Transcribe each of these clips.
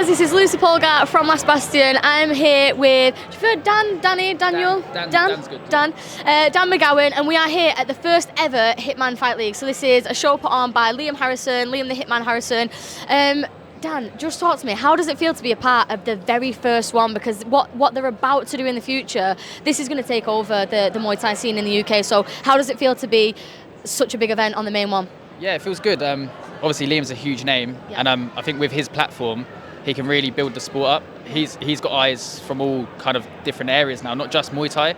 guys, this is Lucy Polgar from Last Bastion. I'm here with Dan McGOWAN, and we are here at the first ever Hitman Fight League. So this is a show put on by Liam the Hitman Harrison. Dan, just talk to me. How does it feel to be a part of the very first one? Because what they're about to do in the future, this is going to take over the Muay Thai scene in the UK. So how does it feel to be such a big event on the main one? Yeah, it feels good. Obviously, Liam's a huge name, and I think with his platform, he can really build the sport up. He's got eyes from all kind of different areas now, not just Muay Thai.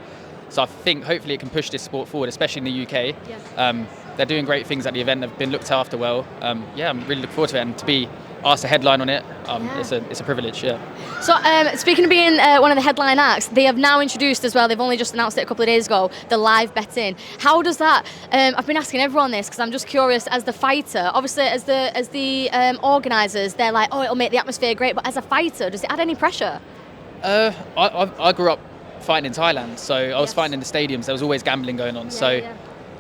So I think hopefully it can push this sport forward, especially in the UK. Yeah. They're doing great things at the event. They've been looked after well. I'm really looking forward to it, and to be asked to headline on it, it's a privilege. Yeah. So speaking of being one of the headline acts, they have now introduced as well. They've only just announced it a couple of days ago. The live betting. How does that? I've been asking everyone this because I'm just curious. As the fighter, obviously, as the organisers, they're like, oh, it'll make the atmosphere great. But as a fighter, does it add any pressure? I grew up fighting in Thailand, so I was fighting in the stadiums. There was always gambling going on.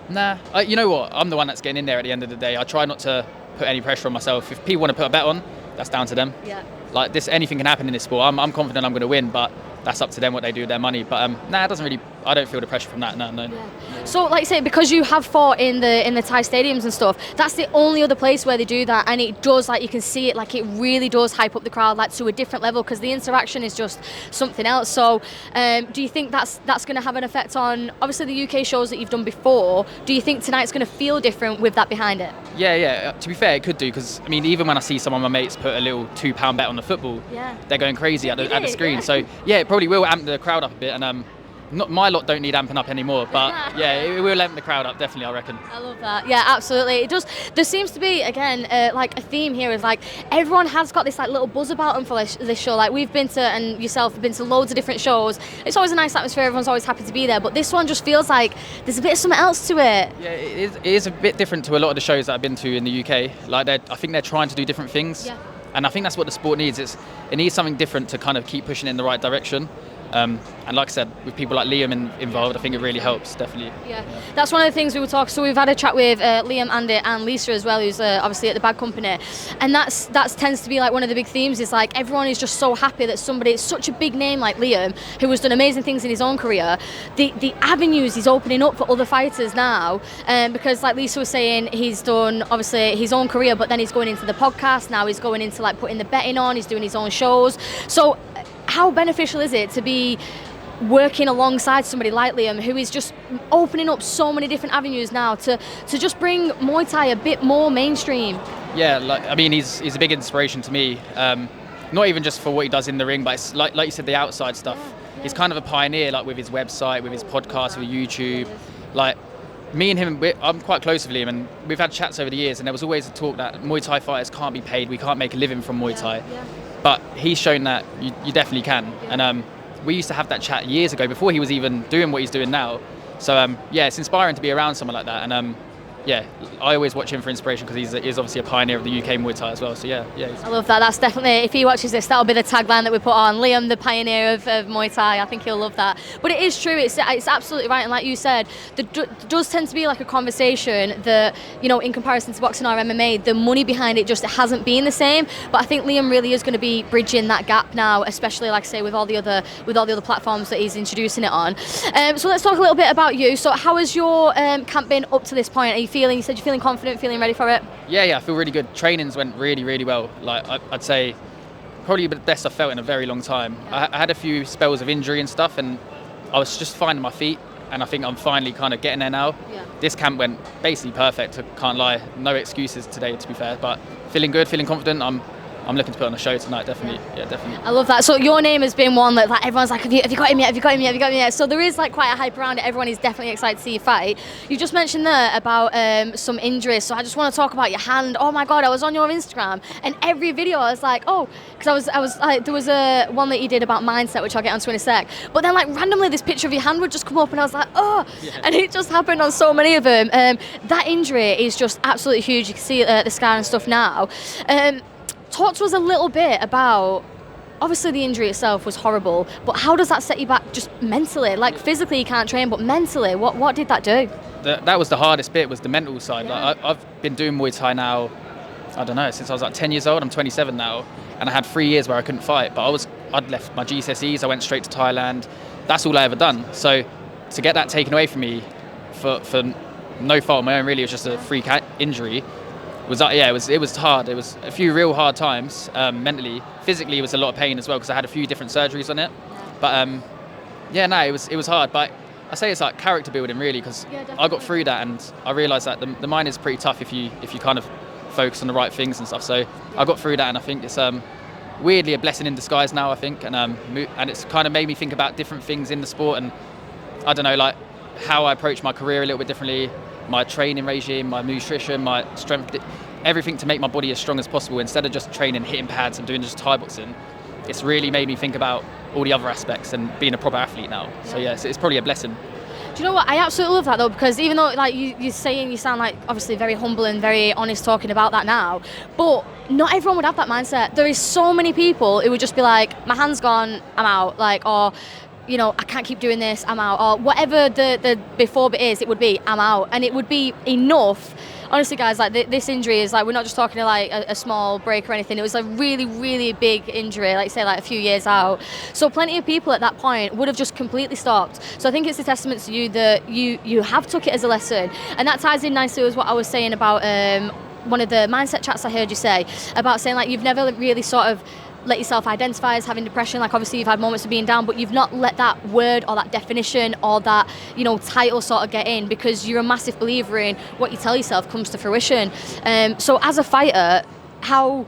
Nah. You know what? I'm the one that's getting in there at the end of the day. I try not to put any pressure on myself. If people want to put a bet on, that's down to them. Yeah. Like this, anything can happen in this sport. I'm confident I'm going to win, but that's up to them what they do with their money. But it doesn't really. I don't feel the pressure from that. No. Yeah. So, like you say, because you have fought in the Thai stadiums and stuff, that's the only other place where they do that, and it does, like, you can see it, like, it really does hype up the crowd, like, to a different level, because the interaction is just something else. So, do you think that's going to have an effect on obviously the UK shows that you've done before? Do you think tonight's going to feel different with that behind it? Yeah. To be fair, it could do, because I mean, even when I see some of my mates put a little £2 bet on the football, they're going crazy at the screen. So yeah, it probably will amp the crowd up a bit, and not my lot don't need amping up anymore, but yeah, it will amp the crowd up, definitely, I reckon. I love that. Yeah, absolutely. It does. There seems to be, again, like a theme here is like everyone has got this like little buzz about them for this show. Like we've been to, and yourself have been to loads of different shows. It's always a nice atmosphere. Everyone's always happy to be there. But this one just feels like there's a bit of something else to it. Yeah, it is a bit different to a lot of the shows that I've been to in the UK. Like I think they're trying to do different things. Yeah. And I think that's what the sport needs. It needs something different to kind of keep pushing in the right direction. And like I said, with people like Liam involved, I think it really helps, definitely. Yeah, that's one of the things we were talking. So we've had a chat with Liam, Andy, and Lisa as well, who's obviously at the Bad Company, and that tends to be like one of the big themes. Is like everyone is just so happy that somebody, such a big name like Liam, who has done amazing things in his own career, the avenues he's opening up for other fighters now. Because like Lisa was saying, he's done obviously his own career, but then he's going into the podcast now. He's going into like putting the betting on. He's doing his own shows. So how beneficial is it to be working alongside somebody like Liam, who is just opening up so many different avenues now to just bring Muay Thai a bit more mainstream? Yeah, I mean, he's a big inspiration to me. Not even just for what he does in the ring, but it's like you said, the outside stuff. Yeah. He's kind of a pioneer, like with his website, with his podcast, with YouTube. Like me and him, I'm quite close with Liam, and we've had chats over the years, and there was always a talk that Muay Thai fighters can't be paid. We can't make a living from Muay Thai. Yeah. But he's shown that you definitely can. Yeah. And we used to have that chat years ago, before he was even doing what he's doing now. So it's inspiring to be around someone like that. And I always watch him for inspiration, because he's obviously a pioneer of the UK Muay Thai as well. So yeah. I love that. That's definitely, if he watches this, that'll be the tagline that we put on. Liam, the pioneer of Muay Thai. I think he'll love that. But it is true. It's absolutely right. And like you said, there does tend to be like a conversation that, you know, in comparison to boxing or MMA, the money behind it just hasn't been the same. But I think Liam really is going to be bridging that gap now, especially like I say with all the other platforms that he's introducing it on. So let's talk a little bit about you. So how has your camp been up to this point? Are you said you're feeling confident, feeling ready for it? Yeah, I feel really good. Trainings went really, really well. Like I'd say probably the best I've felt in a very long time. Yeah. I had a few spells of injury and stuff, and I was just finding my feet, and I think I'm finally kind of getting there now. Yeah. This camp went basically perfect, I can't lie. No excuses today, to be fair, but feeling good, feeling confident. I'm looking to put on a show tonight, definitely. Yeah, definitely. I love that. So your name has been one that like everyone's like, have you got him yet? Have you got him yet? Have you got him yet? So there is like quite a hype around it. Everyone is definitely excited to see you fight. You just mentioned there about some injuries. So I just want to talk about your hand. Oh my God, I was on your Instagram, and every video I was like, oh, because I was like, there was a one that you did about mindset, which I'll get onto in a sec. But then like randomly this picture of your hand would just come up, and I was like, oh, and it just happened on so many of them. That injury is just absolutely huge. You can see the scar and stuff now. Talk to us a little bit about, obviously the injury itself was horrible, but how does that set you back just mentally? Like physically you can't train, but mentally, what did that do? That was the hardest bit, was the mental side. Yeah. Like I've been doing Muay Thai now I don't know, since I was like 10 years old. I'm 27 now, and I had 3 years where I couldn't fight. But I'd left my GCSEs. I went straight to Thailand. That's all I ever done. So to get that taken away from me for no fault of my own, really, it was just a freak injury. It was hard. It was a few real hard times mentally. Physically, it was a lot of pain as well because I had a few different surgeries on it. But it was hard. But I say it's like character building really, because I got through that and I realised that the mind is pretty tough if you kind of focus on the right things and stuff. So I got through that, and I think it's weirdly a blessing in disguise now, I think, and it's kind of made me think about different things in the sport, and I don't know, like how I approach my career a little bit differently, my training regime, my nutrition, my strength, everything to make my body as strong as possible instead of just training, hitting pads and doing just Thai boxing. It's really made me think about all the other aspects and being a proper athlete now. So yeah, it's probably a blessing. Do you know what? I absolutely love that though, because even though like you're saying, you sound like obviously very humble and very honest talking about that now, but not everyone would have that mindset. There is so many people who would just be like, my hand's gone, I'm out, like, or you know, I can't keep doing this, I'm out, or whatever the before bit is, it would be, I'm out, and it would be enough. Honestly, guys, like this injury is like, we're not just talking like a small break or anything. It was a really, really big injury, like say like a few years out. So plenty of people at that point would have just completely stopped. So I think it's a testament to you that you have took it as a lesson, and that ties in nicely with what I was saying about one of the mindset chats I heard you say about saying like you've never really sort of let yourself identify as having depression. Like obviously you've had moments of being down, but you've not let that word or that definition or that, you know, title sort of get in, because you're a massive believer in what you tell yourself comes to fruition. So as a fighter, how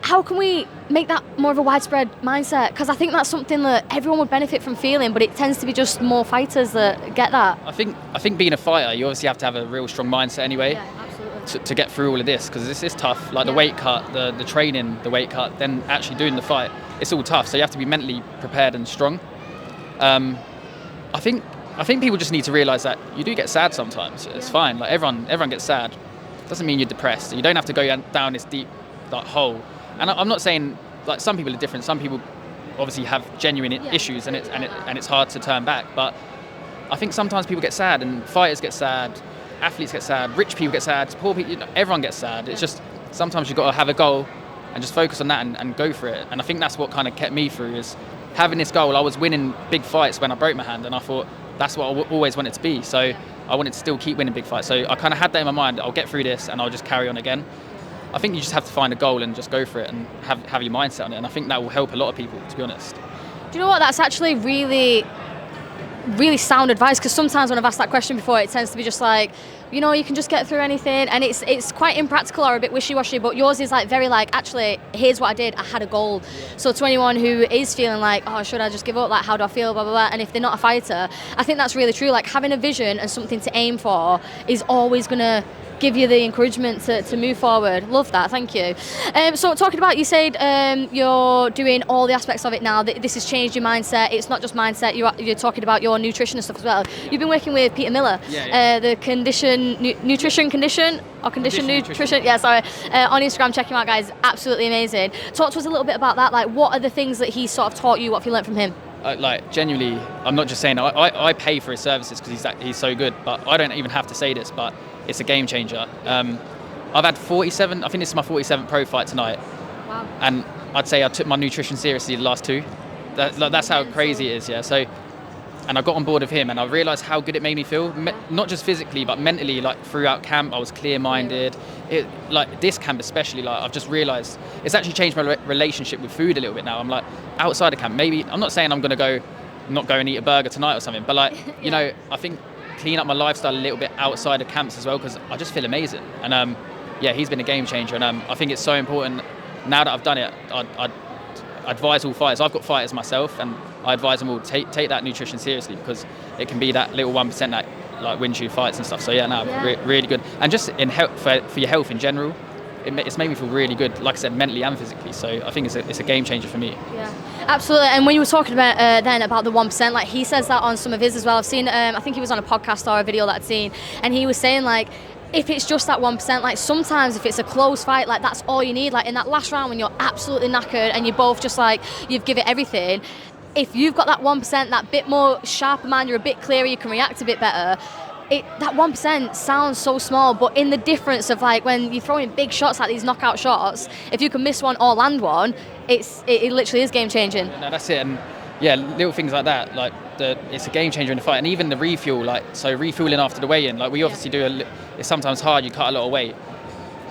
can we make that more of a widespread mindset? Because I think that's something that everyone would benefit from feeling, but it tends to be just more fighters that get that. I think being a fighter, you obviously have to have a real strong mindset anyway. Yeah, to get through all of this, because this is tough, like the weight cut, the training, the weight cut, then actually doing the fight, it's all tough, so you have to be mentally prepared and strong. I think people just need to realise that you do get sad sometimes. It's fine, like everyone gets sad. Doesn't mean you're depressed. You don't have to go down this deep like hole. And I'm not saying, like, some people are different, some people obviously have genuine issues and it's hard to turn back, but I think sometimes people get sad, and fighters get sad, athletes get sad, rich people get sad, poor people, you know, everyone gets sad. It's just sometimes you've got to have a goal and just focus on that and go for it. And I think that's what kind of kept me through, is having this goal. I was winning big fights when I broke my hand, and I thought that's what I always wanted to be. So I wanted to still keep winning big fights. So I kind of had that in my mind. I'll get through this and I'll just carry on again. I think you just have to find a goal and just go for it and have your mindset on it. And I think that will help a lot of people, to be honest. Do you know what? That's actually really, really sound advice, because sometimes when I've asked that question before, it tends to be just like, you know, you can just get through anything, and it's quite impractical or a bit wishy-washy, but yours is like very like, actually, here's what I did, I had a goal. So to anyone who is feeling like, oh, should I just give up, like, how do I feel, blah, blah, blah, and if they're not a fighter, I think that's really true. Like, having a vision and something to aim for is always gonna give you the encouragement to move forward. Love that, thank you. So talking about, you said you're doing all the aspects of it now. This has changed your mindset. It's not just mindset, you're talking about your nutrition and stuff as well. You've been working with Peter Miller, the nutrition. Yeah, sorry. On Instagram, check him out, guys. Absolutely amazing. Talk to us a little bit about that. Like, what are the things that he sort of taught you? What have you learned from him? Like, genuinely, I'm not just saying, I pay for his services because he's so good, but I don't even have to say this, but it's a game changer. I've had 47, I think this is my 47th pro fight tonight. Wow. And I'd say I took my nutrition seriously the last two. That's how crazy it is, yeah. So, and I got on board with him, and I realised how good it made me feel, not just physically, but mentally. Like, throughout camp, I was clear-minded. Like, this camp especially, like, I've just realised it's actually changed my relationship with food a little bit now. I'm like, outside of camp, maybe, I'm not saying I'm going to not go and eat a burger tonight or something, but like, you know, I think clean up my lifestyle a little bit outside of camps as well, because I just feel amazing. And he's been a game changer, and I think it's so important. Now that I've done it, I'd advise all fighters. I've got fighters myself, and I advise them all take that nutrition seriously, because it can be that little 1% that like wins you fights and stuff. So really good. And just in health, for your health in general, it's made me feel really good, like I said, mentally and physically. So I think it's a game changer for me. Yeah, absolutely. And when you were talking about then about the 1%, like, he says that on some of his as well. I've seen, I think he was on a podcast or a video that I'd seen, and he was saying, like, if it's just that 1%, like, sometimes if it's a close fight, like, that's all you need. Like, in that last round when you're absolutely knackered and you're both just like, you've given it everything, if you've got that 1%, that bit more sharper mind, you're a bit clearer, you can react a bit better, that 1% sounds so small, but in the difference of like when you're throwing big shots like these knockout shots, if you can miss one or land one, it literally is game changing. No, that's it. And yeah, little things like that, like it's a game changer in the fight. And even the refuel, like so refueling after the weigh-in, like we obviously do. It's sometimes hard. You cut a lot of weight.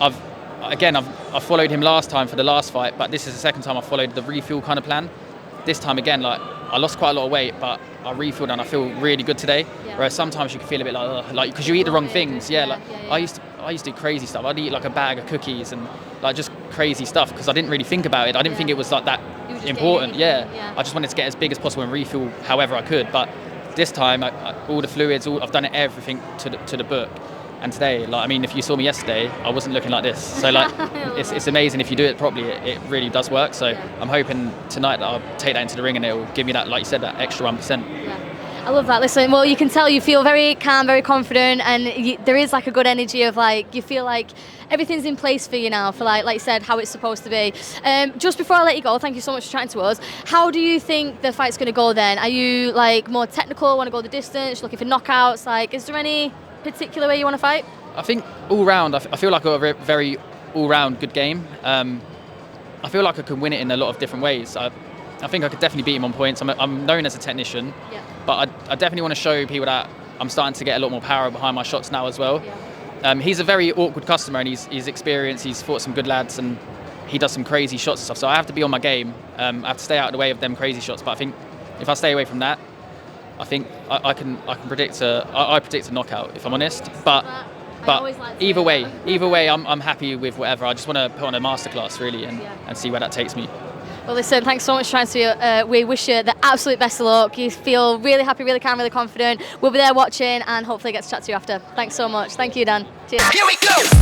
I've followed him last time for the last fight, but this is the second time I followed the refuel kind of plan. This time again, like I lost quite a lot of weight, but I refueled and I feel really good today. Yeah. Whereas sometimes you can feel a bit like because you eat the wrong things. Yeah. I used to do crazy stuff. I'd eat like a bag of cookies and like just crazy stuff because I didn't really think about it. I didn't think it was like that important. Yeah. I just wanted to get as big as possible and refuel however I could. But this time, all the fluids, I've done everything to the book. And today, like I mean, if you saw me yesterday, I wasn't looking like this. So like, it's amazing if you do it properly. It really does work. So I'm hoping tonight that I'll take that into the ring and it'll give me that, like you said, that extra 1%. Yeah. I love that. Listen, well, you can tell you feel very calm, very confident, and there is like a good energy of like you feel like everything's in place for you now, for like you said, how it's supposed to be. Just before I let you go, thank you so much for chatting to us. How do you think the fight's going to go then? Are you like more technical, want to go the distance, looking for knockouts? Like, is there any particular way you want to fight? I think all round, I feel like I've got a very all round good game. I feel like I can win it in a lot of different ways. I think I could definitely beat him on points. I'm known as a technician, but I definitely want to show people that I'm starting to get a lot more power behind my shots now as well. Yeah. He's a very awkward customer and he's experienced, he's fought some good lads and he does some crazy shots and stuff. So I have to be on my game. I have to stay out of the way of them crazy shots. But I think if I stay away from that, I think I can predict I predict a knockout if I'm honest. But either way, I'm happy with whatever. I just want to put on a masterclass really and see where that takes me. Well, listen, thanks so much for trying to. We wish you the absolute best of luck. You feel really happy, really calm, really confident. We'll be there watching and hopefully get to chat to you after. Thanks so much. Thank you, Dan. Cheers. Here we go.